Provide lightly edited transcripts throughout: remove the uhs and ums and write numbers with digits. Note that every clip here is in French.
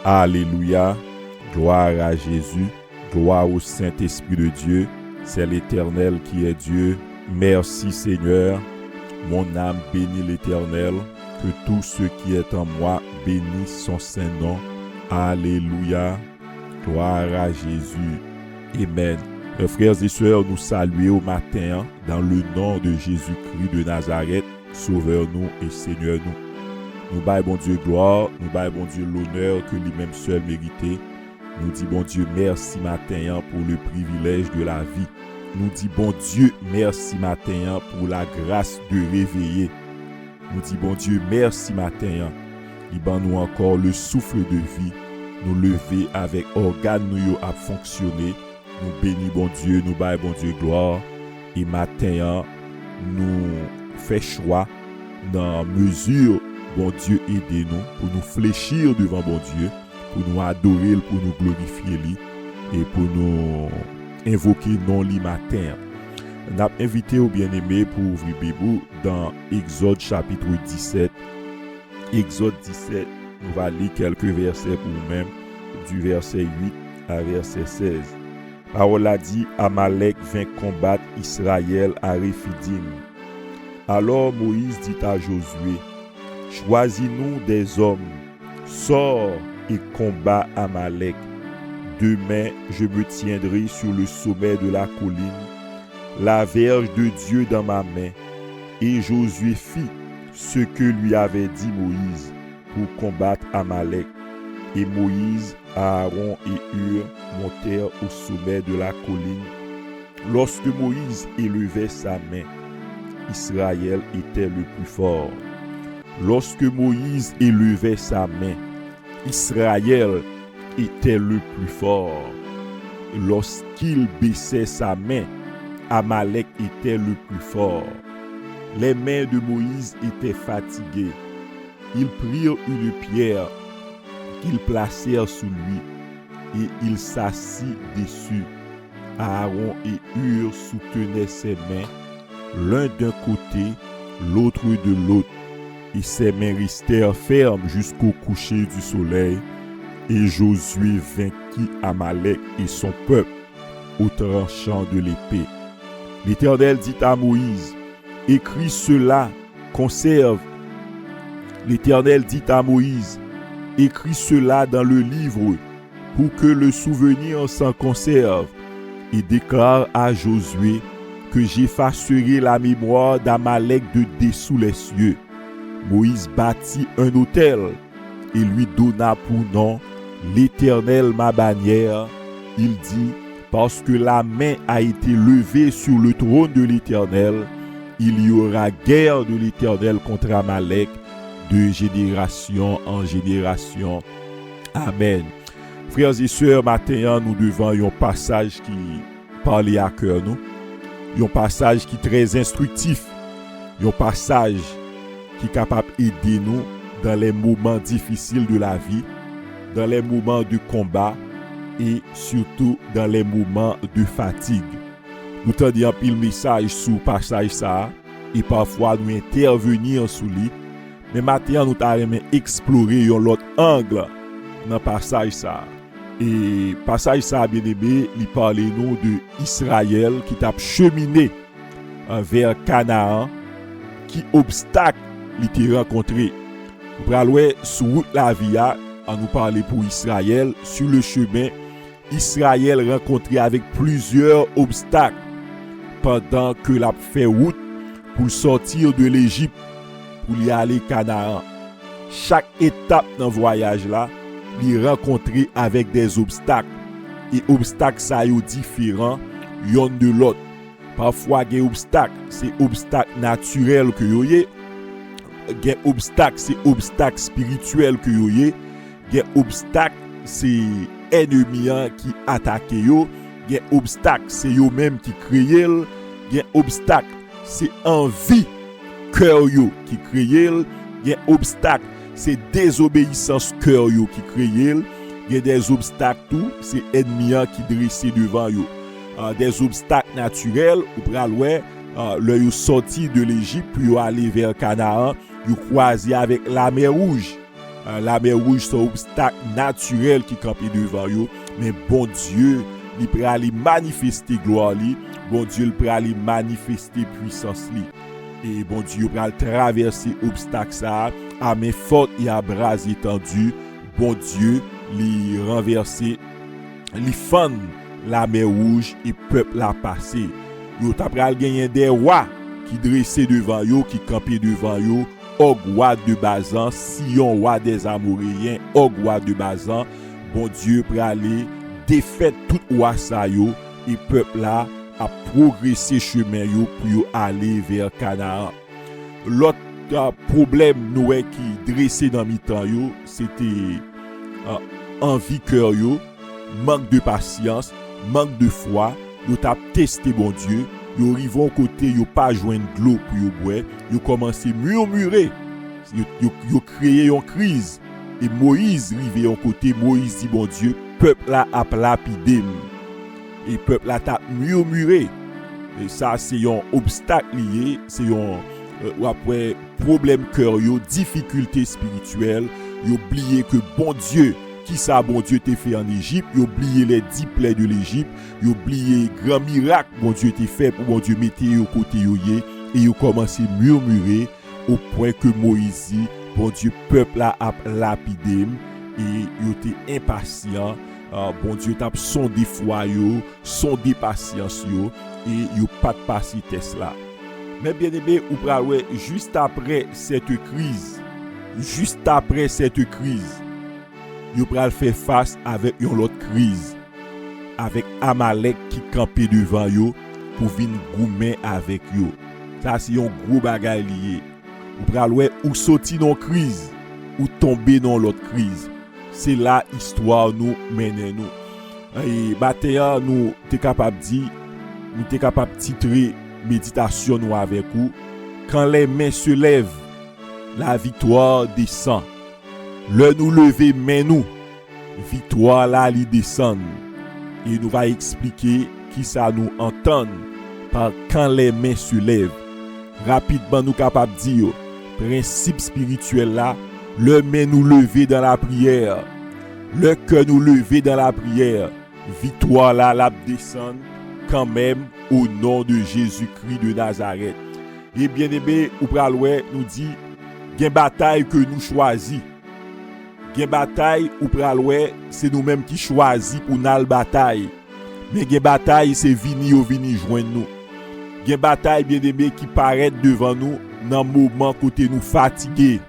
Alléluia. Gloire à Jésus. Gloire au Saint-Esprit de Dieu. C'est l'Éternel qui est Dieu. Merci Seigneur. Mon âme bénit l'Éternel. Que tout ce qui est en moi bénisse son Saint-Nom. Alléluia. Gloire à Jésus. Amen. Mes frères et sœurs, nous saluons au matin dans le nom de Jésus-Christ de Nazareth, Sauveur-nous et Seigneur-nous. Nous baillons bon Dieu gloire, nous baillons bon Dieu l'honneur que lui-même seul méritait. Nous dit bon Dieu merci matin pour le privilège de la vie. Nous dit bon Dieu merci matin pour la grâce de réveiller. Nous dit bon Dieu merci matin. Il ban nous encore le souffle de vie, nous lever avec organes nous à fonctionner. Nous bénis bon Dieu, nous baillons bon Dieu gloire. Et matin nous fait choix dans mesure bon Dieu aidez-nous pour nous fléchir devant bon Dieu, pour nous adorer, pour nous glorifier lui et pour nous invoquer non li matin. On a invité au bien-aimé pour ouvrir Bible dans Exode chapitre 17. Exode 17, nous va lire quelques versets pour nous-mêmes, du verset 8 à verset 16. Parole a dit, Amalek vint combattre Israël à Rephidim. Alors Moïse dit à Josué, choisis-nous des hommes, sors et combat Amalek. Demain, je me tiendrai sur le sommet de la colline, la verge de Dieu dans ma main. Et Josué fit ce que lui avait dit Moïse pour combattre Amalek. Et Moïse, Aaron et Hur montèrent au sommet de la colline. Lorsque Moïse élevait sa main, Israël était le plus fort. Lorsque Moïse élevait sa main, Israël était le plus fort. Lorsqu'il baissait sa main, Amalek était le plus fort. Les mains de Moïse étaient fatiguées. Ils prirent une pierre qu'ils placèrent sous lui et il s'assit dessus. Aaron et Hur soutenaient ses mains, l'un d'un côté, l'autre de l'autre, et ses mains restèrent fermes jusqu'au coucher du soleil. Et Josué vainquit Amalek et son peuple au tranchant de l'épée. L'Éternel dit à Moïse, écris cela, conserve. L'Éternel dit à Moïse, écris cela dans le livre pour que le souvenir s'en conserve et déclare à Josué que j'effacerai la mémoire d'Amalek de dessous les cieux. Moïse bâtit un autel et lui donna pour nom l'Éternel ma bannière. Il dit, parce que la main a été levée sur le trône de l'Éternel, il y aura guerre de l'Éternel contre Amalek de génération en génération. Amen. Frères et sœurs, matin, nous devons un passage qui parle à cœur nous. Un passage qui est très instructif. Un passage qui est capable d'aider nous dans les moments difficiles de la vie, dans les moments de combat et surtout dans les moments de fatigue. Nous tendons un pile message sur le passage ça et parfois nous intervenir sur lui. Mais maintenant, nous allons explorer un autre angle dans le passage ça. Et passage ça, bien aimé, il parle nous de Israël qui t'a cheminé vers Canaan, qui obstacle il t'a rencontré. Nous allons sur la via à nous parler pour Israël. Sur le chemin, Israël rencontré avec plusieurs obstacles pendant que l'a fait route pour sortir de l'Égypte pour y aller Canaan. Chaque étape dans le voyage là, il rencontré avec des obstacles. Et obstacles ça sont différents l'un de l'autre. Parfois des obstacles, c'est obstacles naturels que vous avez. Des obstacles, c'est obstacles spirituels que vous avez. Des obstacles, c'est ennemis qui attaquent vous. Des obstacles, c'est eux-mêmes qui créent. Des obstacles, c'est envie cœur qui créent. Des obstacles, c'est désobéissance cœur qui créent. Il y a des obstacles tout, c'est ennemis qui dressent devant vous. Des obstacles naturels, ou pral le sorti de l'Égypte puis aller vers Canaan, vous croisez avec la mer Rouge. la mer rouge son obstacle naturel qui campait devant yo, mais bon Dieu, il peut aller manifester gloire li, bon Dieu il peut aller manifester puissance li. Et bon Dieu peut aller traverser obstacle ça à main forte et à bras étendus. Bon Dieu li renverser, li fend la mer rouge et peuple la passer. Yo t'a pral gagner des rois qui dressé devant yo, qui campé devant yo. Og roi de Bazan, Sion roi des Amoréens, Og roi de Bazan, bon Dieu pour aller défaire tout roi ça yo et peuple là a progressé chemin yo pour yo aller vers Canaan. L'autre problème nous qui dressé dans mi-temps yo, c'était envie cœur yo, manque de patience, manque de foi, yo t'a testé bon Dieu. Yo rivon côté yo pas joindre de l'eau pour yo boire, yo commencé murmurer, yo créé une crise et Moïse rivé en côté, Moïse dit bon Dieu, peuple là a lapidé et peuple là t'a murmuré. Et ça c'est un obstacle lié, c'est un après problème cœur yo, difficulté spirituelle, yo oublié que bon Dieu qui ça bon Dieu t'a fait en Égypte, il oublié les 10 plaies de l'Égypte, il oublié grand miracle bon Dieu t'a fait pour bon Dieu mettre au côté yo et il commencé à murmurer au point que Moïse dit bon Dieu peuple là a lapidé et il était impatient. Bon Dieu t'a sondé foi yo, sondé patience yo et il pas de passer test là. Mais bien aimé ou pral juste après cette crise, yo pral faire face avec une autre crise, avec Amalek qui campait devant yo pour venir goumer avec yo. Ça c'est un gros bagay lié. Ou pral ou sorti dans crise ou tomber dans l'autre crise. C'est là histoire nous mène nous. Et matin nous t'es capable titrer méditation nous avec vous. Quand les mains se lèvent, la victoire descend. Le nous lever mais nous victoire là li descend et nous va expliquer qui ça nous entend par quand les mains se lèvent. Rapidement nous capable dire principe spirituel là, le main nous lever dans la prière, le cœur nous lever dans la prière, victoire là la descend quand même au nom de Jésus-Christ de Nazareth. Et bien aimé ou pral nous dit gen bataille que nous choisit. Gen bataille ou pral c'est nous-mêmes qui choisi pour n'al bataille. Mais gen bataille c'est vini joindre nous. Gen bataille bien aimé qui paraît devant nous dans moment côté nous fatigué,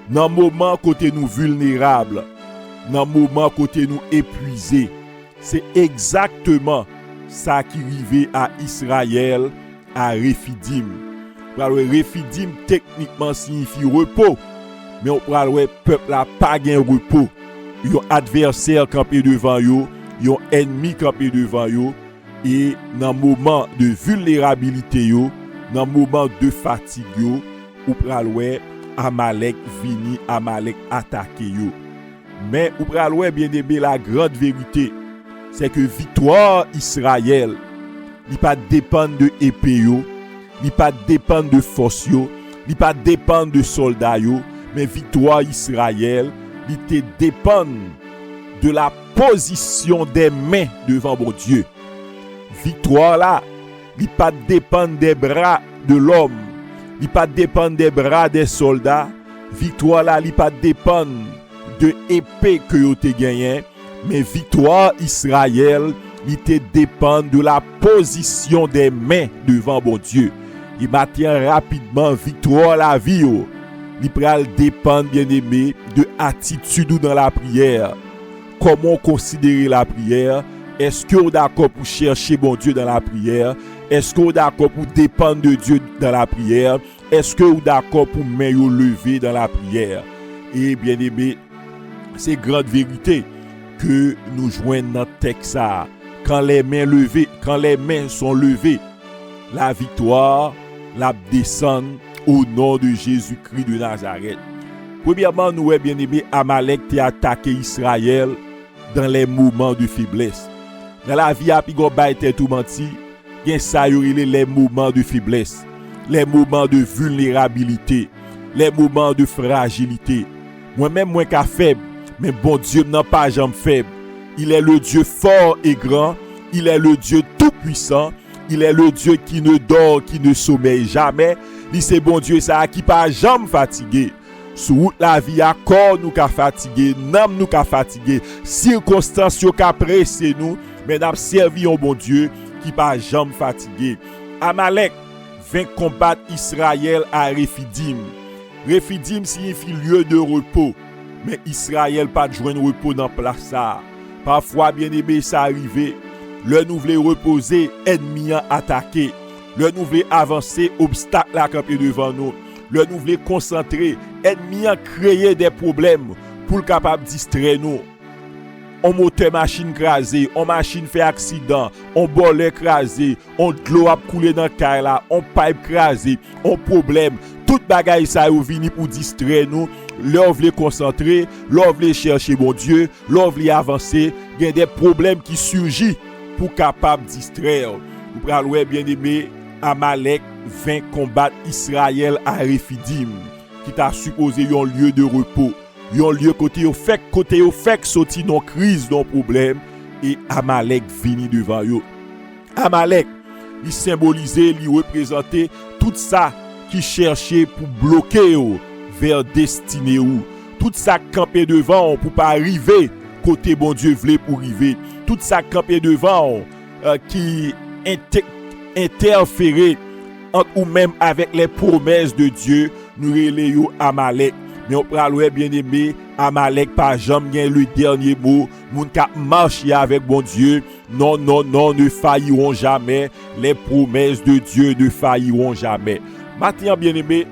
dans moment côté nous vulnérable, dans moment côté nous épuisé. C'est exactement ça qui arrivait à Israël à Rephidim. Rephidim techniquement signifie repos. Mais on pral peuple là pas gain repos. Yon adversaire campé devant yo, yon ennemi campé devant yo et dans moment de vulnérabilité yo, dans moment de fatigue yo, ou pral Amalek vini, Amalek attaquer yo. Mais ou pral bien aimé la grande vérité, c'est que victoire Israël, il pas dépendre de épée yo, il pas dépendre de force yo, il pas dépendre de soldats yo. Mais victoire Israël, il te dépend de la position des mains devant mon Dieu. Victoire là, il pas dépend des bras de l'homme, il pas dépend des bras des soldats. Victoire là, il pas dépend de épée que vous te gagné, mais victoire Israël, il te dépend de la position des mains devant mon Dieu. Il maintient rapidement victoire la vie. Il pral dépend bien aimé de attitude dans la prière. Comment considérer la prière? Est-ce que vous êtes d'accord pour chercher bon Dieu dans la prière? Est-ce que vous êtes d'accord pour dépendre de Dieu dans la prière? Est-ce que vous êtes d'accord pour main lever dans la prière? Et bien aimé, c'est grande vérité que nous joignons dans le texte. Quand les mains sont levées, la victoire la descend au nom de Jésus-Christ de Nazareth. Premièrement, nous bien aimé Amalek a attaqué Israël dans les moments de faiblesse. Dans la vie à Pigoba était tout menti, gen ça les moments de faiblesse, les moments de vulnérabilité, les moments de fragilité. Moi-même, moi qu'à faible. Mais bon Dieu n'a pas jamais faible. Il est le Dieu fort et grand. Il est le Dieu tout-puissant. Il est le Dieu qui ne dort, qui ne sommeille jamais. Il c'est bon Dieu ça qui pas jamais fatigué. Sous route la vie à corps nous qu'a fatigué, nam nous qu'a fatigué, circonstances yo qu'a pressé nous, mais n'a servi un bon Dieu qui pas jamais fatigué. Amalek vint combattre Israël à Rephidim. Rephidim signifie lieu de repos, mais Israël pas de joindre repos dans place ça. Parfois bien aimé ça arrivé, le nous voulait reposer, ennemi a attaqué. Le nous voulait avancer, obstacle à camper devant nous. Le nous voulait concentrer, ennemi a créé des problèmes pour le capable distraire nous. On moteur machine crasé, on machine fait accident, on bol écrasé, on de l'eau a coulé dans caille là, on pipe crasé, on problème. Tout bagaille ça est venu pour distraire nous. L'on voulait concentrer, l'on voulait chercher bon Dieu, l'on voulait avancer. Il y a des problèmes qui surgissent pour capable distraire. Vous prenez bien aimé, Amalek vint combattre Israël à Rephidim, qui t'a supposé un lieu de repos, un lieu côté au fait sorti dans crise, dans problème, et Amalek vini devant eux. Amalek, il symbolisait, il représentait tout ça qui cherchait pour bloquer vers destinée ou tout ça campé devant pour pas arriver côté bon Dieu voulait pour arriver, tout ça campé devant qui interférer entre ou même avec les promesses de Dieu, nous relayons Amalek. Mais on parle bien aimé, Amalek pas jamais le dernier mot, moun ka marcher avec bon Dieu. Non, ne failliront jamais. Les promesses de Dieu ne failliront jamais. Maintenant bien aimé,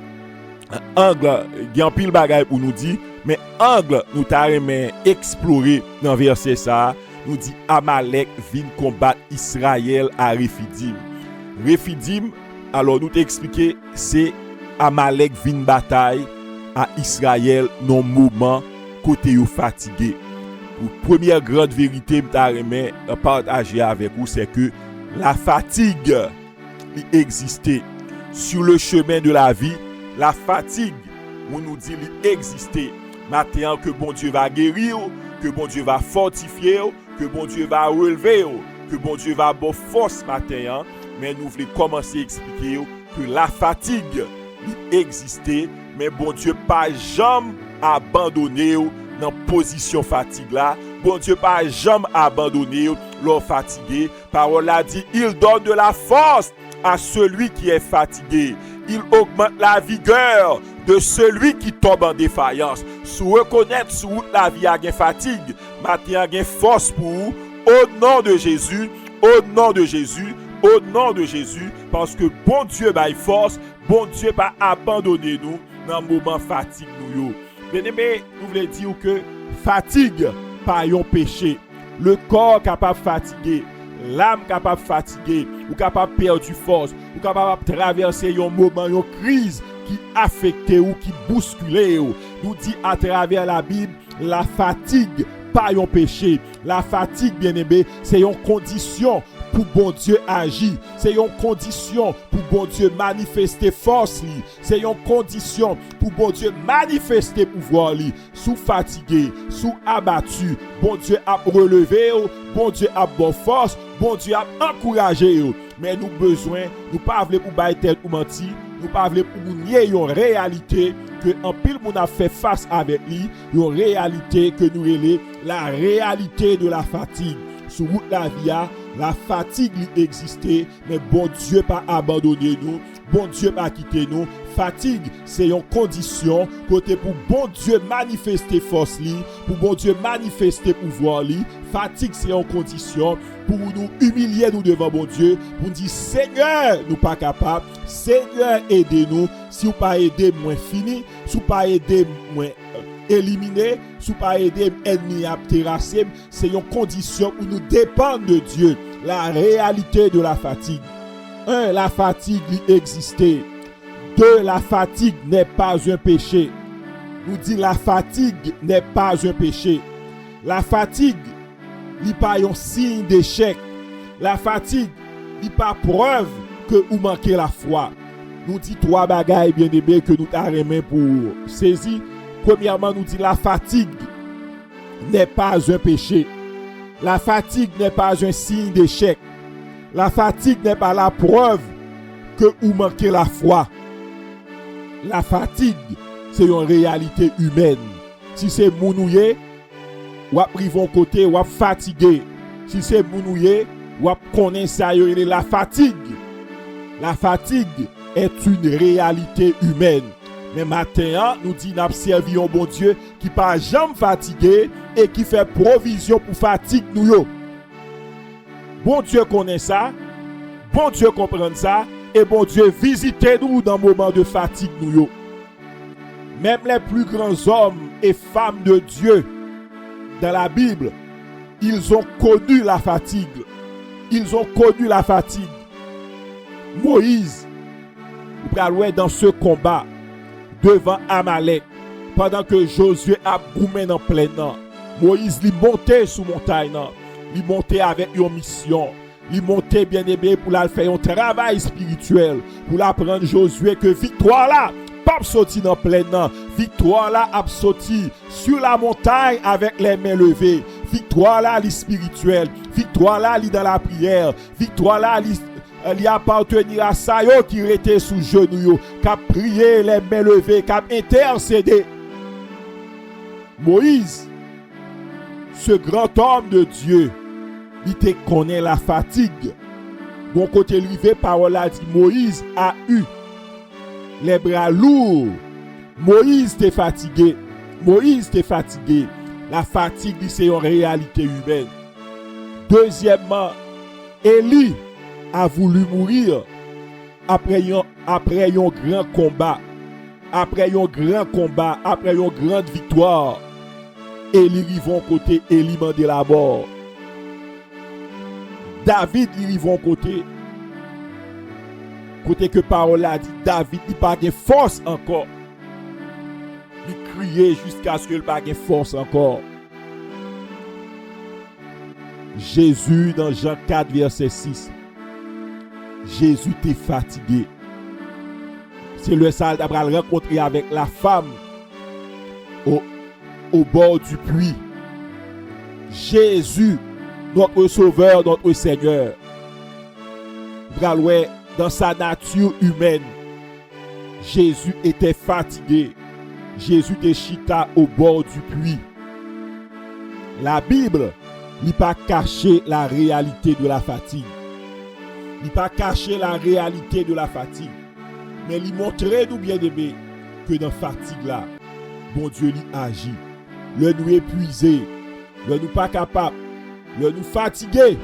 angle, il y a un pile bagaille pour nous dire, mais angle nous t'a remet explorer dans verset ça, nous dit Amalek vient combattre Israël à Rephidim. Rephidim, alors nous t'expliquer, c'est Amalek vient bataille à Israël dans moment côté yo fatigué. Pour première grande vérité m'ta remet partager avec vous, c'est que la fatigue existait sur le chemin de la vie. La fatigue, on nous dit existait. Maintenant que bon Dieu va guérir, que bon Dieu va fortifier, que bon Dieu va relever, que bon Dieu va avoir force matin, mais nous voulons commencer à expliquer que la fatigue existait, mais bon Dieu pas jamais abandonné dans position fatigue là. Bon Dieu pas jamais abandonné leur fatigué. Parole a dit, il donne de la force à celui qui est fatigué. Il augmente la vigueur de celui qui tombe en défaillance. Si vous reconnaissez sous la vie a fatigue, maintenant a force pour vous, au nom de Jésus, au nom de Jésus, au nom de Jésus, parce que bon Dieu baille force, bon Dieu pas abandonner nous dans le moment fatigue nous. Bien aimé, nous voulons dire que fatigue pas un péché. Le corps capable de fatiguer, l'âme capable de fatiguer, ou capable de perdre force, ou capable de traverser un moment, une crise qui affecte ou qui bouscule. Nous dit à travers la Bible, la fatigue pas un péché. La fatigue, bien aimé, c'est une condition pour bon Dieu agir. C'est une condition pour bon Dieu manifester force. C'est une condition pour bon Dieu manifester pouvoir. Sous fatigué, sous abattu, bon Dieu a relevé, bon Dieu a bonne force, bon Dieu a encouragé. Mais nous besoin, nous pas voulons pour bailler tête ou mentir, nous pas voulons pour nier une réalité que en pile moun a fait face avec lui, une réalité que nous relève la réalité de la fatigue. Sur route la vie, la fatigue existait, mais bon Dieu pas abandonné nous, bon Dieu pas quitté nous. Fatigue, c'est une condition côté pour bon Dieu manifester force li, pour bon Dieu manifester pouvoir li. Fatigue, c'est une condition pour nous humilier nous devant bon Dieu, pour dire Seigneur, nous pas capable, Seigneur aidez-nous. Si vous pas aider moi fini, si vous pas aider moi éliminer, si vous pas aider ennemi à terrasser, c'est une condition où nous dépendons de Dieu. La réalité de la fatigue. 1. La fatigue existait. 2. La fatigue n'est pas un péché. Nous dit la fatigue n'est pas un péché. La fatigue n'est pas un signe d'échec. La fatigue n'est pas preuve que vous manquez la foi. Nous dit 3 bagailles bien aimés que nous t'arrêtons pour saisir. Premièrement, nous dit la fatigue n'est pas un péché. La fatigue n'est pas un signe d'échec. La fatigue n'est pas la preuve que vous manquez la foi. La fatigue, c'est une réalité humaine. Si c'est mounouye, ou à privon côté, ou à fatigué. Si c'est mounouye, ou à connaître ça, la fatigue. La fatigue est une réalité humaine. Mais maintenant, nous dit nous servi un bon Dieu qui pas jamais fatigué et qui fait provision pour fatigue nous yo. Bon Dieu connaît ça, bon Dieu comprend ça, et bon Dieu visitez nous dans le moment de fatigue nous yo. Même les plus grands hommes et femmes de Dieu dans la Bible, ils ont connu la fatigue. Ils ont connu la fatigue. Moïse, vous pouvez dans ce combat devant Amalek, pendant que Josué a boumé dans plein nord. Moïse lui montait sous montagne, il montait avec une mission. Il montait bien aimé pour la faire un travail spirituel, pour l'apprendre Josué que victoire là, pas sorti dans plein nord. Victoire là a sorti sur la montagne avec les mains levées. Victoire là, li spirituel. Victoire là, li dans la prière. Victoire là, li appartenir à ça yo qui était sous genoux, qui a prié les mains levées, qui a intercédé. Moïse, ce grand homme de Dieu, il te connaît la fatigue. Bon côté rivé, parole a dit, Moïse a eu les bras lourds. Moïse t'est fatigué. Moïse t'est fatigué. La fatigue, c'est une réalité humaine. Deuxièmement, Élie a voulu mourir après un grand combat. Après un grand combat, après une grande victoire. Élie rivon côté, Élie mande la mort. David rivon côté. Côté que parole a dit, David n'a pas de force encore. Il criait jusqu'à ce qu'il n'ait pas de force encore. Jésus, dans Jean 4, verset 6, Jésus était fatigué. C'est le salle d'après rencontré avec la femme au bord du puits. Jésus, notre Sauveur, notre Seigneur, dans sa nature humaine, Jésus était fatigué. Jésus était chita au bord du puits. La Bible n'a pas caché la réalité de la fatigue. Il n'a pas caché la réalité de la fatigue. Mais il montrait nous bien aimé que dans la fatigue là, bon Dieu lui agit. Le nous épuisé, le nous pas capable, le nous fatigué,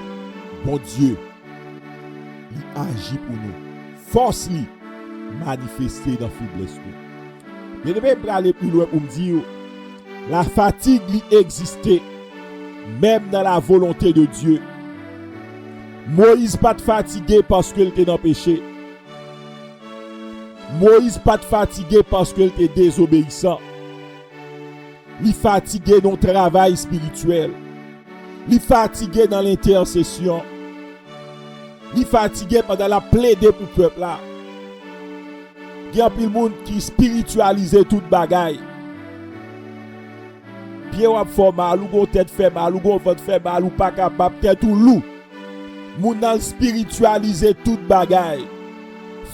bon Dieu lui agit pour nous. Force lui manifester dans la faiblesse. Mais je vais aller plus loin pour me dire, la fatigue lui existait même dans la volonté de Dieu. Moïse pas fatigué parce qu'il était dans le péché. Moïse pas fatigué parce qu'il était désobéissant. Il fatigué dans le travail spirituel. Il fatigué dans l'intercession. Il fatigué pendant la plaider pour le peuple là. Il y a plein de monde qui spiritualisait toute bagaille. Pied ou fait mal, ou tête fait mal, ou ventre fait mal, ou pas capable, tête ou loup. Moun nan spiritualiser toute bagaille.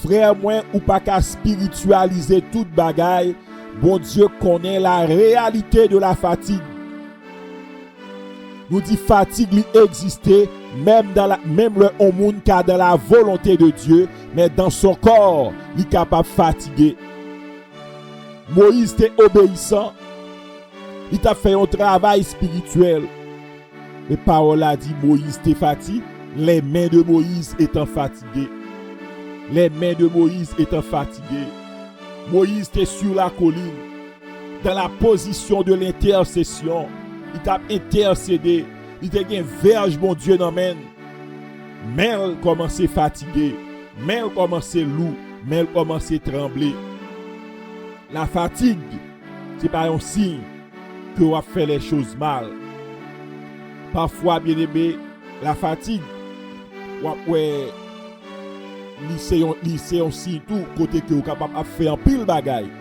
Frère moi ou pas qu'à spiritualiser toute bagaille. Bon Dieu connaît la réalité de la fatigue. Nous dit fatigue lui existait même le monde qui a dans la volonté de Dieu, mais dans son corps, il est capable de fatiguer. Moïse était obéissant. Il t'a fait un travail spirituel. Les paroles a dit Moïse était fatigué. Les mains de Moïse étant fatiguées. Les mains de Moïse étant fatiguées. Moïse était sur la colline, dans la position de l'intercession. Il t'a intercédé. Il t'a gagné verge, mon Dieu, dans main. Mais elle commençait fatiguée. Mais elle commençait lourd. Mais elle commençait trembler. La fatigue, c'est pas un signe que on a fait les choses mal. Parfois, bien aimé, la fatigue, ouais, c'est un signe tout côté que on est capable de faire un pile bagaille.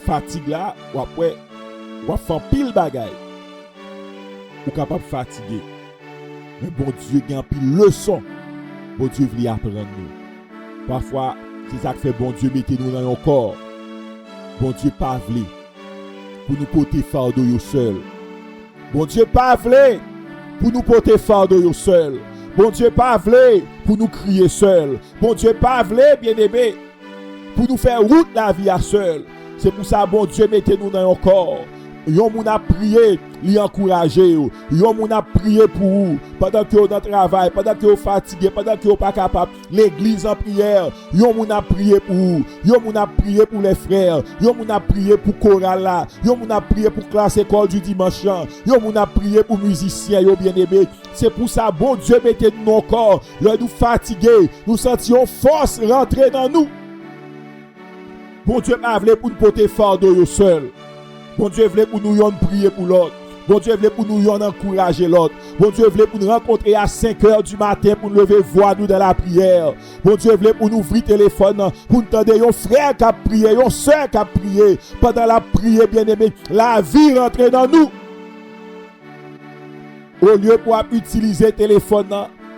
fatigue là, ou après, ou faire pile bagaille. Ou capable de fatiguer. Mais bon Dieu a pile leçon. Bon Dieu veut apprendre nous. Parfois, c'est ça que fait bon Dieu mettez nous dans un corps. Bon Dieu pas voulu pour nous porter fardeau yo seul. Bon Dieu pas voulu pour nous porter fardeau yo seul. Bon Dieu pas voulu pour nous crier seul. Bon Dieu pas voulu bien-aimé pour nous faire route la vie à seul. C'est pour ça bon Dieu mettez nous dans un corps. Yon moun a prié, li encourager yo. Yon moun a prié pour vous pendant que vous dans travail, pendant que vous fatigué, pendant que vous pas capable. L'église en prière, yon moun a prié pour vous. Yon moun a prié pour les frères, yon moun a prié pour chorale là, yon moun a prié pour classe école du dimanche. Yon moun a prié pour musiciens yo bien-aimés. C'est pour ça bon Dieu mettez nous dans corps. Là nous fatigués, nous sentions force rentrer dans nous. Bon Dieu m'a voulu pour nous porter fardeau yo seul. Bon Dieu voulait pour nous yon prier pour l'autre. Bon Dieu voulait pour nous yon encourager l'autre. Bon Dieu voulait pour nous rencontrer à 5h du matin pour nous lever voir nous dans la prière. Bon Dieu voulait pour nous ouvrir téléphone pour nous entendre yon frère qui a prié, yon soeur qui a prié. Pendant la prière bien-aimé, la vie rentre dans nous. Au lieu pour utiliser téléphone,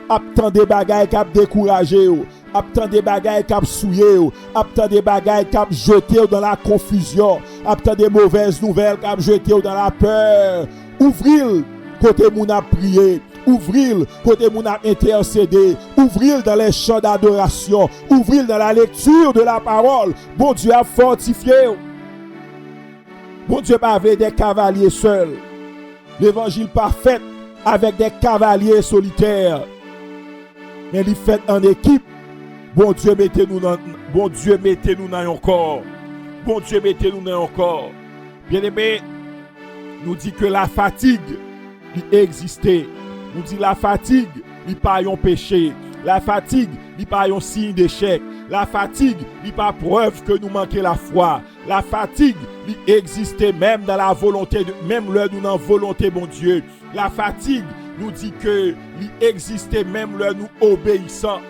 attendre des bagailles qui a découragé. Aptan des bagailles qui souillé, aptan des bagailles qui jeté dans la confusion, aptan des mauvaises nouvelles qui jeté dans la peur. Ouvril côté moun a prié, ouvril côté moun a intercédé, ouvril dans les chants d'adoration, ouvril dans la lecture de la parole. Bon Dieu a fortifié. Bon Dieu pas avec des cavaliers seuls. L'évangile pas fait avec des cavaliers solitaires. Mais il fait en équipe. Bon Dieu, mettez-nous dans un corps. Bon Dieu, mettez-nous dans un corps. Bien-aimé, nous dit que la fatigue, il existait. Nous dit la fatigue, il pas un péché. La fatigue, il pas un signe d'échec. La fatigue, il pas preuve que nous manquons la foi. La fatigue, il existait même dans la volonté, même là nous dans la volonté, bon Dieu. La fatigue, nous dit que il existait même là nous obéissant.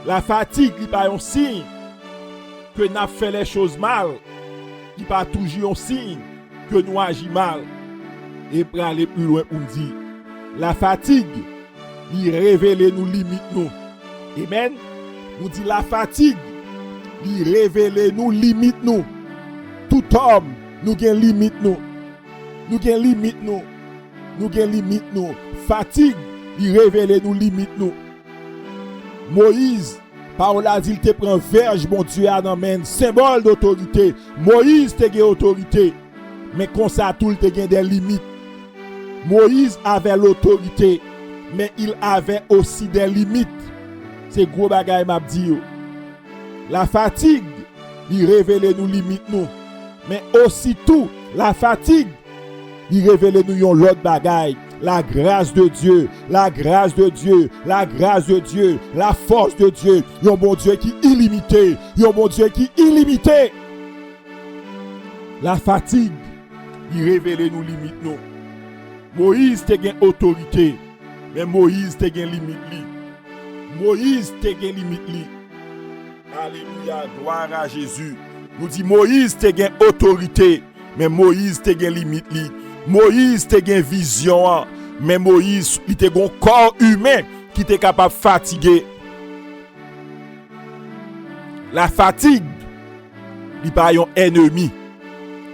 La fatigue, il pas un signe que nous avons fait les choses mal. Il pas toujours un signe que nous agissons mal. Et pour aller plus loin, on dit, la fatigue, il révèle nous limites nous. Amen. On dit la fatigue, il révèle nous limites nous. Tout homme, nous avons limite nous. Nous avons limite nous. Nous avons limite nous. Fatigue, il révèle nous limites nous. Moïse, parole a dit, il te prend verge, mon Dieu, à l'amène, symbole d'autorité. Moïse te gagne autorité, mais comme ça, tout te gagne des limites. Moïse avait l'autorité, mais il avait aussi des limites. C'est gros bagaille m'a dit. La fatigue, il révèle nous limites nous. Mais aussi tout, la fatigue, il révèle nous yon l'autre bagaille. La grâce de Dieu, la grâce de Dieu, la grâce de Dieu, la force de Dieu. Yon bon Dieu qui est illimité. Yon bon Dieu qui est illimité. La fatigue, il révèle nous limites nous. Moïse te gen autorité, mais Moïse te gen limite li. Moïse te gen limite li. Alléluia, gloire à Jésus. Nous dit Moïse te gen autorité, mais Moïse te gen limite li. Moïse te gen vision, mais Moïse il te gen corps humain qui te capable fatiguer. La fatigue, il pas un ennemi.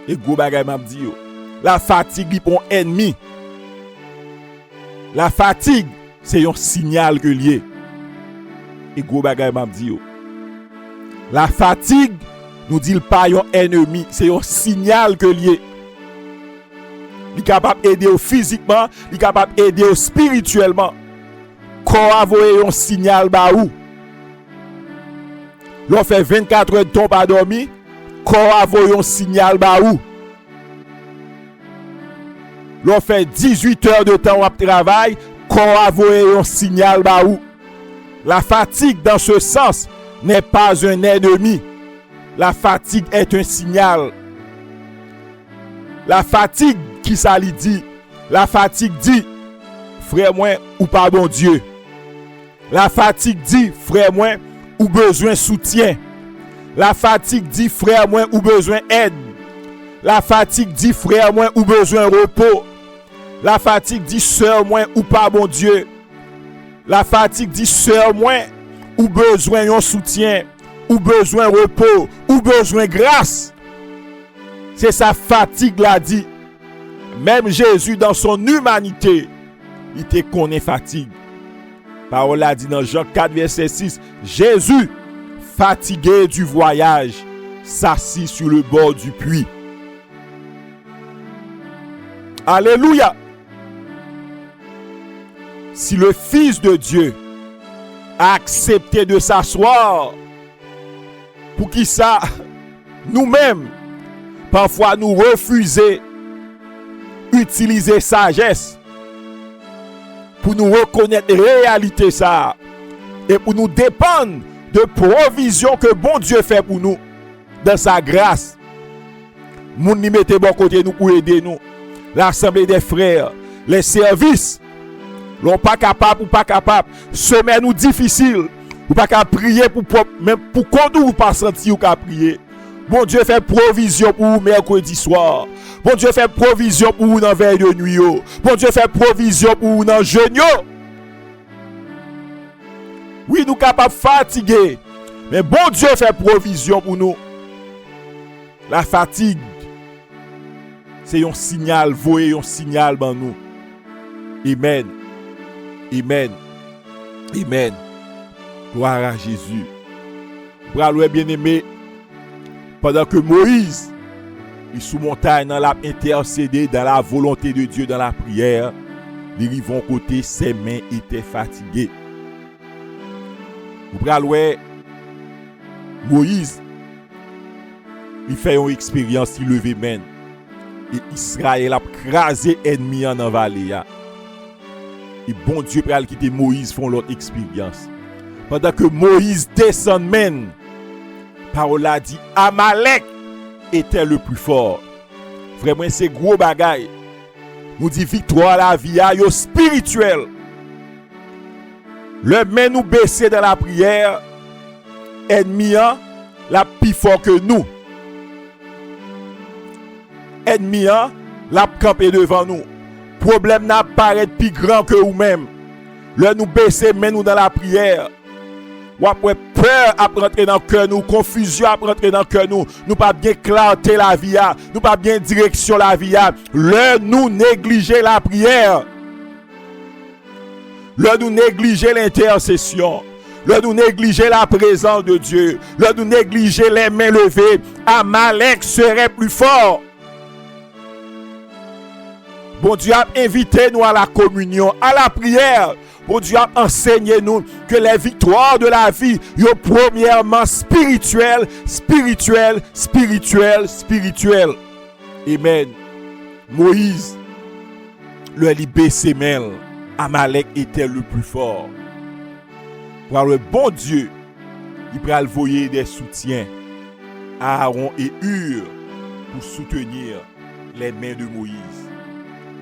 Et gros bagay m'a dit yo. La fatigue il pas un ennemi. La fatigue, c'est un signal que lié. Et gros bagay m'a dit yo. La fatigue, nous dit pas un ennemi, c'est un signal que lié. Il est capable d'aider physiquement, il est capable d'aider spirituellement. Corps envoyer un signal ba ou. L'on fait 24 heures de temps pas dormi, corps envoyer un signal ba ou. L'on fait 18 heures de temps à travail, corps envoyer un signal ba ou. La fatigue dans ce sens n'est pas un ennemi. La fatigue est un signal. La fatigue, qui ça lui dit? La fatigue dit, frère moi, ou pardon Dieu. La fatigue dit, frère moi, ou besoin soutien. La fatigue dit, frère moi, ou besoin aide. La fatigue dit frère moi ou besoin repos. La fatigue dit sœur moi ou pas bon Dieu. La fatigue dit sœur moi ou besoin un soutien, ou besoin repos, ou besoin grâce. C'est sa fatigue l'a dit. Même Jésus dans son humanité, il te connaît fatigue. Parole a dit dans Jean 4 verset 6, Jésus, fatigué du voyage, s'assit sur le bord du puits. Alléluia. Si le Fils de Dieu a accepté de s'asseoir, pour qui ça, nous-mêmes, parfois nous refuser utiliser sagesse pour nous reconnaître réalité ça et pour nous dépendre de provision que bon Dieu fait pour nous dans sa grâce. Moun ni mette bon côté nous pour aider nous. L'assemblée des frères, les services, l'on pas capable ou pas capable, semaine nous difficile, ou pas qu'à prier pour même pour quand ou pas sentir ou qu'à prier. Bon Dieu fait provision pour vous mercredi soir. Bon Dieu fait provision pour vous dans veille de nuit. Bon Dieu fait provision pour vous dans jeûne. Oui, nous capables fatiguer, mais bon Dieu fait provision pour nous. La fatigue, c'est un signal, voyez un signal dans nous. Amen. Amen. Amen. Gloire à Jésus. Bras bien-aimé, pendant que Moïse, il sous montagne, dans l'a intercédé dans la volonté de Dieu, dans la prière, les rivons côté, ses mains étaient fatiguées. Bras Moïse, il fait une expérience, il levait main. Et Israël a crasé ennemi en vallée. Et bon Dieu pral quitter Moïse font l'autre expérience. Pendant que Moïse descend men, parole a dit Amalek était le plus fort. Vraiment c'est gros bagaille. Nous dit victoire la vie yo spirituel. Le main nous baisser dans la prière, ennemi la plus fort que nous. Ennemi la camper devant nous. Problème n'a paraît plus grand que nous-mêmes. Le nous baisser mais nous dans la prière. Ou après peur à rentrer dans le cœur nous, confusion à rentrer dans le cœur nous pas bien clarté la vie, nous pas bien direction la vie. Le nous négliger la prière. Le nous négliger l'intercession. Le nous négliger la présence de Dieu. Le nous négliger les mains levées. Amalek serait plus fort. Bon Dieu a invité nous à la communion, à la prière. Bon Dieu a enseigné nous que les victoires de la vie, sont premièrement spirituelles, spirituelles, spirituelles, spirituelles. Amen. Moïse, le libé semel, Amalek était le plus fort. Pour le bon Dieu, il peut envoyer des soutiens à Aaron et Hur pour soutenir les mains de Moïse.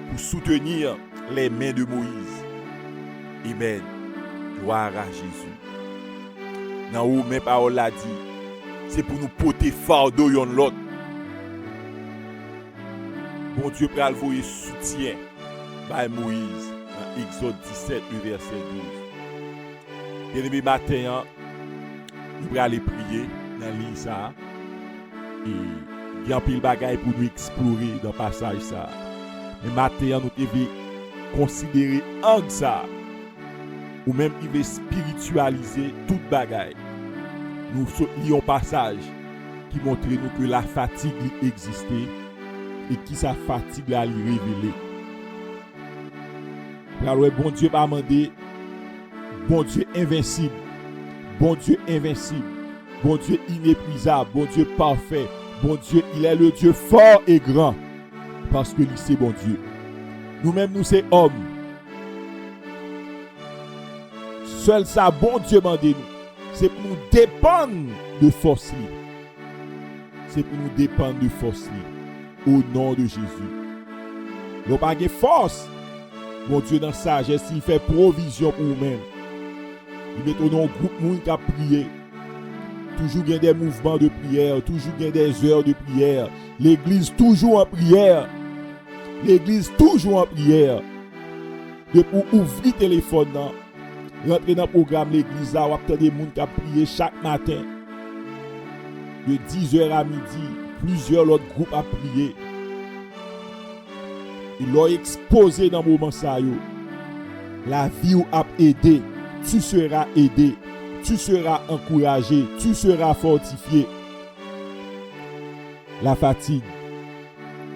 Pour soutenir les mains de Moïse. Amen. Gloire à Jésus. Dans où mes paroles l'a dit, c'est pour nous porter fardeau yon l'autre. Bon Dieu peut envoyer soutien par Moïse dans Exode 17, le verset 12. Bien-aimé matin, nous allons aller prier dans l'île ça. Et il y a un pile bagaille pour nous explorer dans le passage ça. Mais matin, nous devons considérer en ça. Ou même il veut spiritualiser toute bagaille. Nous lisons un passage qui montre nous que la fatigue existait et qui sa fatigue l'a révélé. Alors bon Dieu m'a demandé, bon Dieu invincible, bon Dieu invincible, bon Dieu inépuisable, bon Dieu parfait, bon Dieu il est le Dieu fort et grand parce que lui c'est bon Dieu. Nous-mêmes nous c'est hommes. Seul ça, bon Dieu m'a dit nous. C'est pour nous dépendre de force. C'est pour nous dépendre de force. Au nom de Jésus. Nous n'avons pas de force. Bon Dieu, dans sa sagesse, il fait provision pour nous-mêmes. Il met au nom groupe monde qui a prié. Toujours il y a des mouvements de prière, toujours il y a des heures de prière. L'église toujours en prière. L'église toujours en prière. De pour ouvrir le téléphone, rentrer dans le programme l'église, là, ou attendre des gens qui prier chaque matin. De 10h à midi, plusieurs autres groupes à prier. Ils l'ont exposé dans le moment ça. La vie ou a aidé. Tu seras aidé. Tu seras encouragé, tu seras fortifié. La fatigue,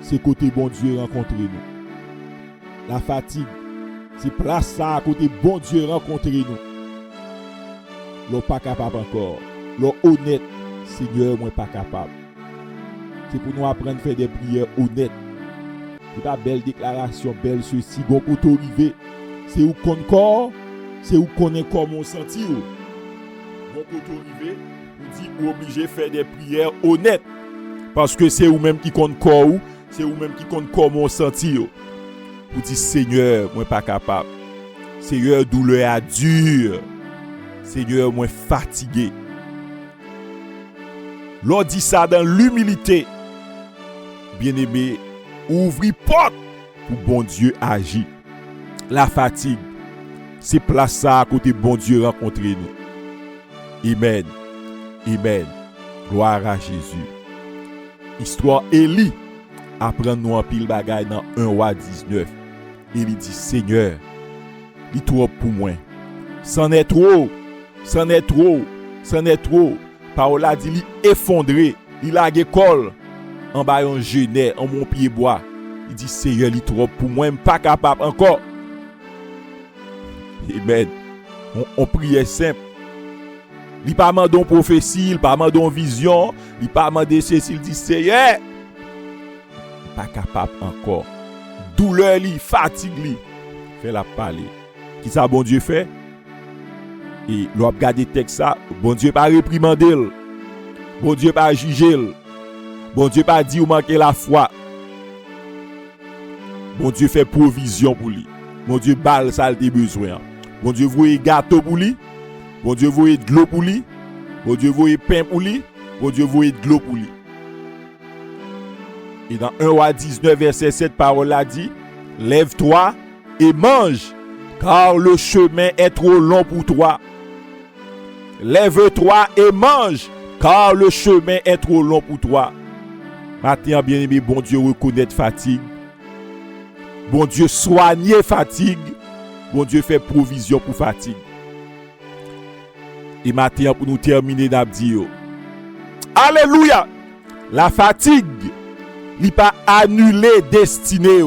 c'est côté bon Dieu rencontrer nous. La fatigue, c'est place ça à côté bon Dieu rencontrer nous. L'on pas capable encore. L'on honnête, Seigneur, moi pas capable. C'est pour nous apprendre à faire des prières honnêtes. C'est pas belle déclaration, belle ceci, bon pour t'arriver. C'est où qu'on corps, c'est où qu'on est comme on sentit. Bon pour t'arriver, on dit ou obligé de faire des prières honnêtes. Parce que c'est ou même qui compte corps, c'est ou même qui compte corps mon senti. Pour dire Seigneur, moi pas capable. Seigneur, douleur à dur. Seigneur, moi fatigué. L'on dit ça dans l'humilité. Bien-aimé, ouvrir porte pour bon Dieu agir. La fatigue, c'est place ça à côté bon Dieu rencontrer nous. Amen. Amen. Gloire à Jésus. Histoire Élie apprend nous en pile bagaille dans 1 roi 19. Élie dit Seigneur, il trop pour moi. C'en est trop. C'en est trop. C'en est trop. Parole a dit il effondré, il a école en bas un genet en mon pied bois. Il dit Seigneur, il trop pour moi, pas capable encore. Amen. On priait simple. Il pas mandé prophétie, il pas mandé vision, il pas mandé ceci, il dit Seigneur, pas capable encore. Douleur li, fatigue li. Fait la parler. Qui ça bon Dieu fait? Et l'on regarde texte ça, bon Dieu pas réprimander. Bon Dieu pas juger. Bon Dieu pas dit ou manquer la foi. Bon Dieu fait provision pour lui. Bon Dieu balle ça le besoin. Bon Dieu voit gâteau pour lui. Bon Dieu voit de l'eau pour lui. Bon Dieu voit pain pour lui. Bon Dieu voit de l'eau pour lui. Et dans 1 roi 19 verset 7 parole a dit lève-toi et mange car le chemin est trop long pour toi. Lève-toi et mange car le chemin est trop long pour toi. Maintenant bien-aimé, bon Dieu reconnaît fatigue. Bon Dieu soigne fatigue. Bon Dieu fait provision pour fatigue. Et maintenant pour nous terminer d'abdio. Alléluia. La fatigue n'est pas annulée destinée.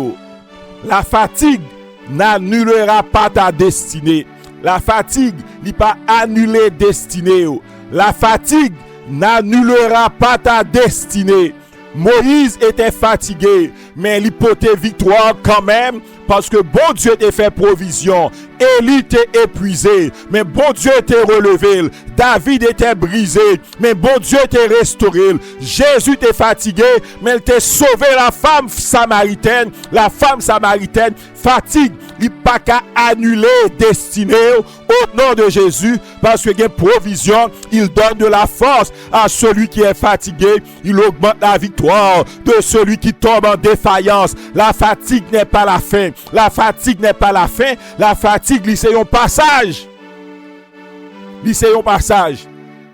La fatigue n'annulera pas ta destinée. La fatigue n'est pas annulée destinée. La fatigue n'annulera pas ta destinée. Moïse était fatigué, mais il portait victoire quand même parce que bon Dieu t'a fait provision. Élie était épuisé, mais bon Dieu t'a relevé. David était brisé, mais bon Dieu t'a restauré. Jésus était fatigué, mais il t'a sauvé la femme samaritaine. La femme samaritaine fatigue, il n'a pas qu'à annuler destinée au nom de Jésus parce que il y a provision, il donne de la force à celui qui est fatigué. Il augmente la victoire de celui qui tombe en défaillance. La fatigue n'est pas la fin. La fatigue n'est pas la fin. La fatigue, c'est un passage. C'est un passage.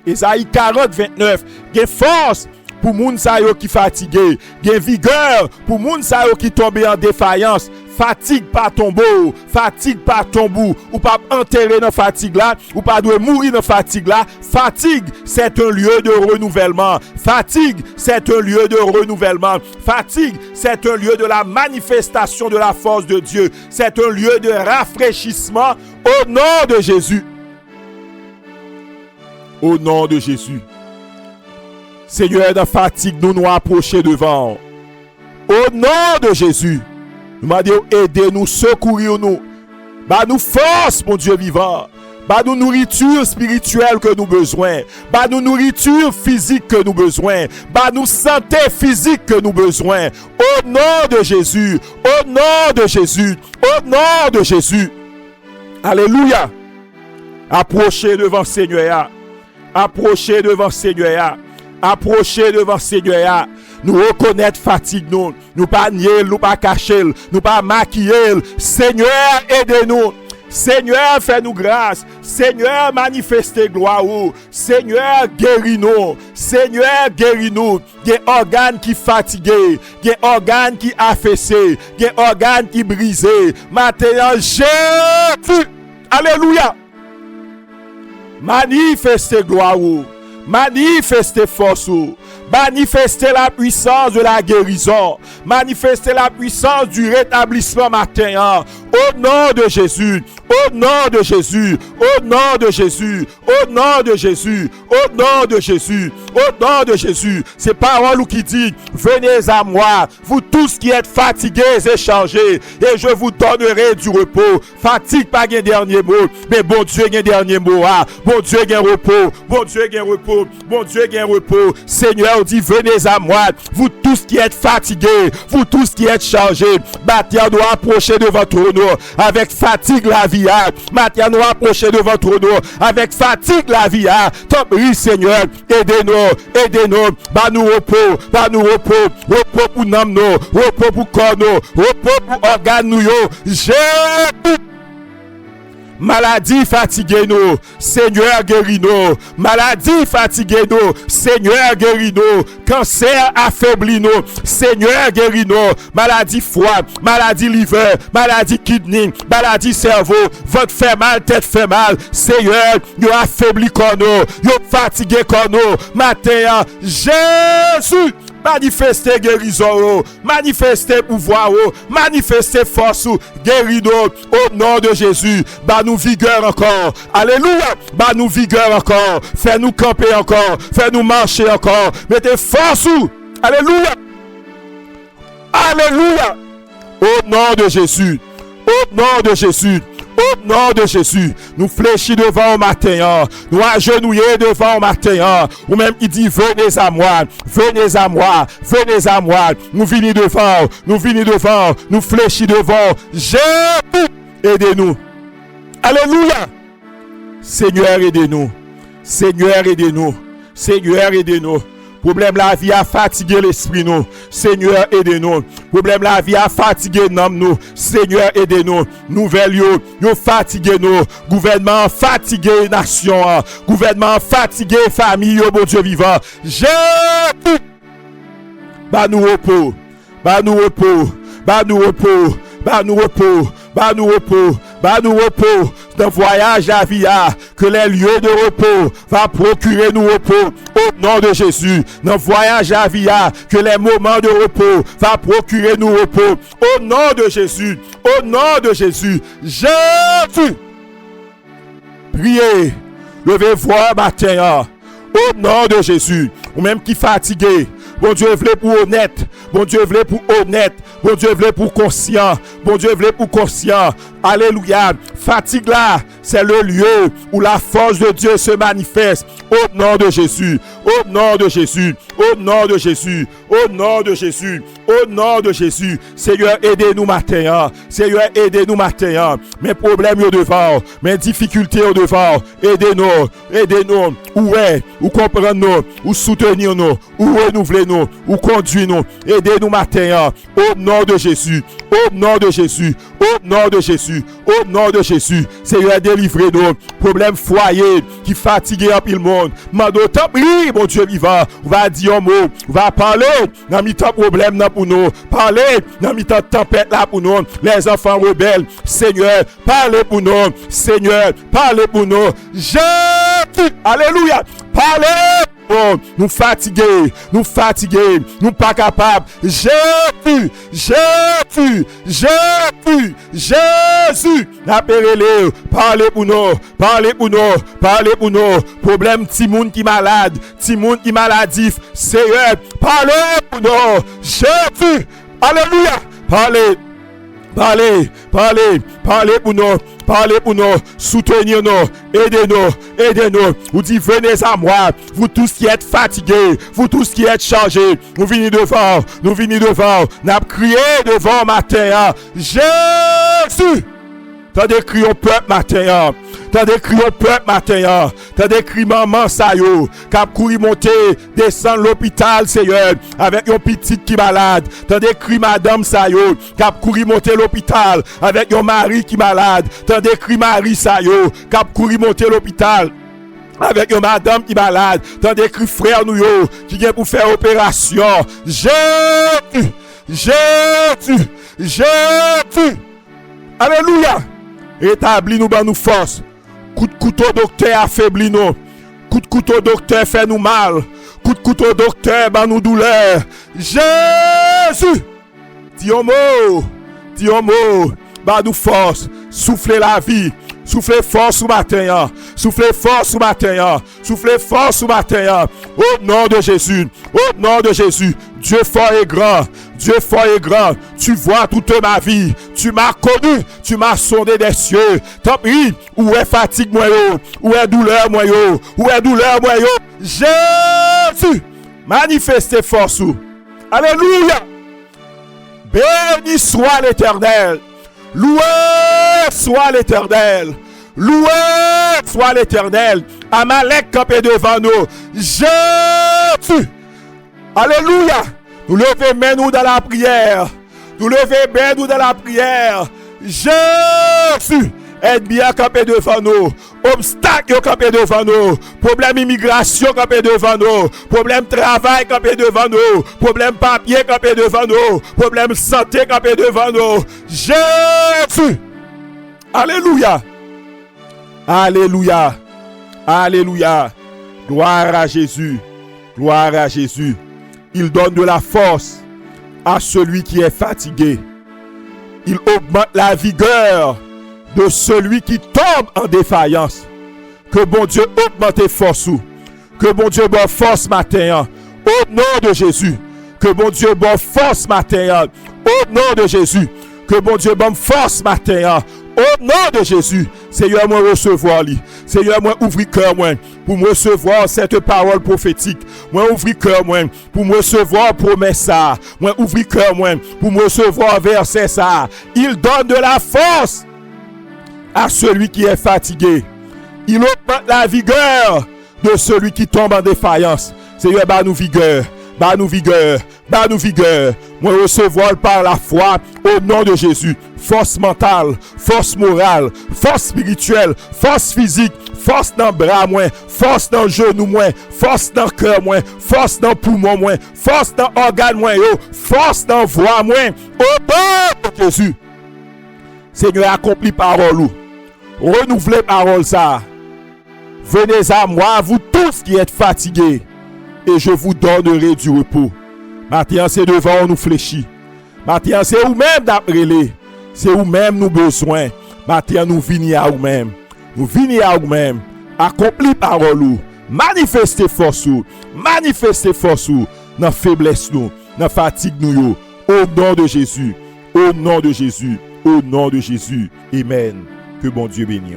Esaïe 40, 29. Il y a force pour moun sa yo qui fatigué. Il y a vigueur pour moun sa yo qui tombe en défaillance. Fatigue pas tombeau, fatigue pas tombou, ou pas enterrer dans fatigue là, ou pas doit mourir dans fatigue là. Fatigue, c'est un lieu de renouvellement. Fatigue, c'est un lieu de renouvellement. Fatigue, c'est un lieu de la manifestation de la force de Dieu. C'est un lieu de rafraîchissement au nom de Jésus. Au nom de Jésus. Seigneur, dans fatigue, nous nous approcher devant. Au nom de Jésus. Nous m'a dit aidez-nous, secourir-nous. Bah nous force, mon Dieu vivant. Bah nous nourriture spirituelle que nous besoin. Bah nous nourriture physique que nous besoin. Bah nous santé physique que nous besoin. Au nom de Jésus. Au nom de Jésus. Au nom de Jésus. Alléluia. Approchez devant Seigneur. approcher devant Seigneur. Approcher devant Seigneur. Nous reconnaître fatigue nous. Nous pas nier, nous pas cacher, nous pas maquiller. Seigneur, aidez-nous. Seigneur, fais-nous grâce. Seigneur, manifestez gloire. Seigneur, guéris-nous. Seigneur, guéris-nous. Il y a organes qui fatigués. Il y a organes qui affaissés. Il y a organes qui brisés. Maintenant, Jésus. Alléluia. Manifestez gloire. Manifestez force. Manifestez la puissance de la guérison. Manifestez la puissance du rétablissement matin. Au nom de Jésus. Au nom de Jésus. Au nom de Jésus. Au nom de Jésus. Au nom de Jésus. Au nom de Jésus. C'est parole qui dit, venez à moi, vous tous qui êtes fatigués et chargés, et je vous donnerai du repos. Fatigue pas un dernier mot, mais bon Dieu a un dernier mot. Bon Dieu a un repos. Bon Dieu a un repos. Bon Dieu a un repos. Seigneur dit, venez à moi, vous tous qui êtes fatigués, vous tous qui êtes chargés. Maintenant nous approcher de votre nom avec fatigue la vie. Maintenant nous approcher de votre nom avec fatigue la vie. Tant pis Seigneur, aidez-nous, aidez-nous. Bah nous repos, bah nous repos, repos pour nous, repos pour corps nous, repos pour organes nous. Jésus. Maladie fatiguée nous, Seigneur guéris-nous. Maladie fatiguée nous, Seigneur guéris-nous. Cancer affaibli nous, Seigneur guéris-nous. Maladie foie, maladie liver, maladie kidney, maladie cerveau, ventre fait mal, tête fait mal. Seigneur, nous affaibli comme nous, nous fatigué comme nous. Matin, Jésus. Manifestez guérison, manifestez pouvoir, manifestez force, guéris-nous au nom de Jésus. Bah nous vigueur encore. Alléluia. Bah nous vigueur encore. Fais-nous camper encore. Fais-nous marcher encore. Mettez force. Alléluia. Alléluia. Au nom de Jésus. Au nom de Jésus. Au nom de Jésus, nous fléchis devant au matin, nous agenouillés devant au matin, ou même qui dit venez à moi, venez à moi, venez à moi, nous venons devant, nous fléchis devant, Jésus, aidez-nous. Alléluia. Seigneur, aidez-nous. Seigneur, aidez-nous. Seigneur, aidez-nous. Problème la vie a fatigué l'esprit nous. Seigneur, aidez-nous. Problème la vie a fatigué nous. Seigneur, aidez-nous. Nouvelle yo fatigué nous. Gouvernement fatigué nation. Gouvernement fatigué famille bon Dieu vivant. Jésus. Bah nous repos. Bah nous repos. Bah nous repos. Bah nous repos. Bah nous repos. Bah nous repos. Dans voyage à vie, que les lieux de repos va procurer nous repos au nom de Jésus. Dans voyage à vie, que les moments de repos va procurer nous repos au nom de Jésus. Au nom de Jésus. Jésus. Priez. Levez-vous matin. Au nom de Jésus. Ou même qui fatigué. Bon Dieu voulait pour honnête. Bon Dieu voulait pour honnête. Bon Dieu voulait pour conscient. Bon Dieu voulait pour conscient. Alléluia. Fatigue là, c'est le lieu où la force de Dieu se manifeste. Au nom de Jésus. Au nom de Jésus. Au nom de Jésus. Au nom de Jésus. Au nom de Jésus. Seigneur, aidez-nous matin. Seigneur, aidez-nous matin. Mes problèmes au devant. Mes difficultés au devant. Aidez-nous. Aidez-nous. Où est? Où comprendre-nous? Où soutenir-nous? Où renouveler-nous? Où conduire-nous? Aidez-nous matin. Au nom de Jésus. Au nom de Jésus. Au nom de Jésus. Au nom de Jésus. Seigneur, délivrez-nous. Problème foyer qui fatigue un pile monde. Mando temps prie, mon Dieu vivant. On va dire un mot. On va parler. Dans mi-temps problème là pour nous. Parler. Dans mi-temps tempête là pour nous. Les enfants rebelles. Seigneur, parlez pour nous. Seigneur, parlez pour nous. Jésus. Alléluia. Parlez. Oh, nous fatigués, nous pas capables. Jésus, Jésus, Jésus, Jésus. Appelez-les, parlez pour nous, parlez pour nous, parlez pour nous. Problème, ti moun qui malade, ti moun qui maladif. Seigneur, parlez pour nous. Jésus, alléluia. Parlez. Parlez, parlez, parlez pour nous, parlez pour nous, soutenez-nous, aidez-nous, aidez-nous. Vous dites, venez à moi, vous tous qui êtes fatigués, vous tous qui êtes chargés, nous venons devant, nous avons crié devant matin, Jésus. Tendez crier au peuple matin, T'as des cris au peuple matin. T'as des cris maman ça yo. Cap courir monter, descendre l'hôpital, Seigneur, avec un petit qui malade. T'as des cris madame ça yo. Cap courir monter l'hôpital avec un mari qui malade. T'as des cris Marie ça yo. Cap courir monter l'hôpital avec une madame qui malade. T'as des cris frère nous yo qui vient pour faire opération. Jésus. Alléluia. Rétablis nous, nous force. Coup de couteau docteur affaiblit nous. Coup de couteau docteur fait nous mal. Coup de couteau docteur ban nous douleur. Jésus. Dis un mot. Ban nous force. Soufflez la vie. Soufflez force au matin. Soufflez force au matin. Soufflez force au matin. Au nom de Jésus. Au nom de Jésus. Dieu fort et grand. Dieu fort et grand. Tu vois toute ma vie. Tu m'as connu. Tu m'as sondé des cieux. Tant pis. Où est fatigue moi yo? Où est douleur moi yo? Où est douleur moi yo? Jésus. Manifestez force. Alléluia. Béni soit l'Éternel. Loué soit l'Éternel. Loué soit l'Éternel. Amalek campé devant nous. Jésus. Alléluia. Nous levons main nous dans la prière. Nous levons main nous dans la prière. Jésus. Aide bien campé devant nous. Obstacle campé devant nous. Problème immigration campé devant nous. Problème travail campé devant nous. Problème papier campé devant nous. Problème santé campé devant nous. Jésus. Alléluia. Alléluia. Alléluia. Gloire à Jésus. Gloire à Jésus. Il donne de la force à celui qui est fatigué. Il augmente la vigueur de celui qui tombe en défaillance. Que bon Dieu augmente tes forces. Que bon Dieu bonne force matin. Au nom de Jésus. Que bon Dieu bonne force matin. Au nom de Jésus. Que bon Dieu bonne force matin. Au nom de Jésus. Seigneur, moi recevoir lui. Seigneur, moi ouvrir cœur moi pour me recevoir cette parole prophétique. Moi ouvrir cœur moi pour me recevoir promesse ça. Moi ouvrir cœur moi pour me recevoir verset ça. Il donne de la force à celui qui est fatigué. Il augmente la vigueur de celui qui tombe en défaillance. Seigneur, bah nous vigueur. Bah nous vigueur. Bah nous vigueur. Moi recevoir par la foi au nom de Jésus. Force mentale, force morale, force spirituelle, force physique, force dans le bras moins, force dans le genou moins, force dans le cœur moins, force dans le poumon moins, force dans l'organe moins, force dans la voix moins. Au nom de Jésus. Seigneur, accomplis parole. Renouvelez parole ça. Venez à moi, vous tous qui êtes fatigués, et je vous donnerai du repos. Maintenant, c'est devant nous fléchis. Maintenant, c'est vous-même d'après. C'est vous-même nous besoin. Maintenant, nous venons à vous-même. Nous venons à vous-même. Accomplis parole. Manifestez force. Manifestez force. Dans faiblesse nous. Dans fatigue nous. Au nom de Jésus. Au nom de Jésus. Au nom de Jésus. Amen. Que bon Dieu bénisse.